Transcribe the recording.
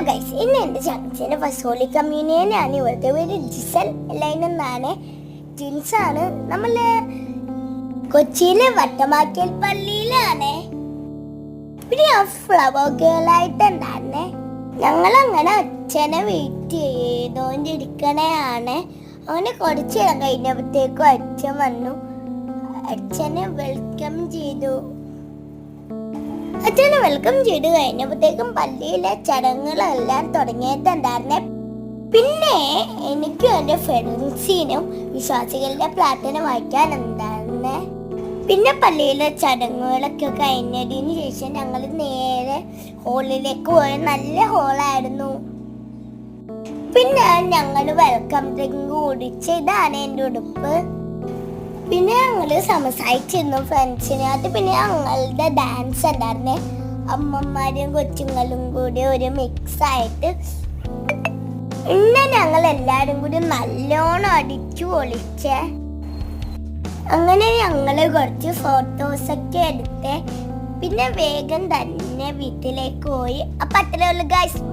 Guys, ഇന്ന് എൻ്റെ ചങ്ങച്ചിൻ്റെ first holy കമ്മ്യൂണിയനാണ്. ഇവിടുത്തെ പേര് ജിസൽ ലൈൻ എന്നാണ്. ജിൻസാണ്. നമ്മള് കൊച്ചിയിലെ വട്ടമാക്കൽ പള്ളിയിലാണ്. പിന്നെ ആ ഫ്ലവർ ഗേളായിട്ടുണ്ടായിരുന്നേ. ഞങ്ങളങ്ങനെ അച്ഛനെ വെയിറ്റ് ചെയ്തോണ്ടിരിക്കണയാണ്. അങ്ങനെ കുറച്ച് നേരം കഴിഞ്ഞപ്പോഴത്തേക്കും അച്ഛൻ വന്നു. അച്ഛനെ വെൽക്കം ചെയ്തു. അച്ഛനെ വെൽക്കം ചെയ്ത് കഴിഞ്ഞപ്പോഴത്തേക്കും പള്ളിയിലെ ചടങ്ങുകളെല്ലാം തുടങ്ങിയിട്ടുണ്ടായിരുന്നേ. പിന്നെ എനിക്കും എൻ്റെ ഫ്രണ്ട്സിനും വിശ്വാസികളുടെ പ്രാർത്ഥന വായിക്കാനുണ്ടായിരുന്നേ. പിന്നെ പള്ളിയിലെ ചടങ്ങുകളൊക്കെ കഴിഞ്ഞതിന് ശേഷം ഞങ്ങൾ നേരെ ഹോളിലേക്ക് പോയ നല്ല ഹോളായിരുന്നു. പിന്നെ ഞങ്ങൾ വെൽക്കം ഡ്രിങ്ക് കുടിച്ച് ഇതാണ് എൻ്റെ ഉടുപ്പ്. പിന്നെ ഞങ്ങൾ സംസാരിച്ചിരുന്നു ഫ്രണ്ട്സിനകത്ത്. പിന്നെ ഞങ്ങളുടെ ഡാൻസ് ഉണ്ടായിരുന്നേ. അമ്മമാരും കൊച്ചുങ്ങളും കൂടി ഒരു മിക്സ് ആയിട്ട് പിന്നെ ഞങ്ങൾ എല്ലാവരും കൂടി നല്ലോണം അടിച്ചു പൊളിച്ചേ. അങ്ങനെ ഞങ്ങൾ കുറച്ച് ഫോട്ടോസൊക്കെ എടുത്ത് പിന്നെ വേഗം തന്നെ വീട്ടിലേക്ക് പോയി. അപ്പം അത്രേ ഉള്ളൂ ഗൈസ്.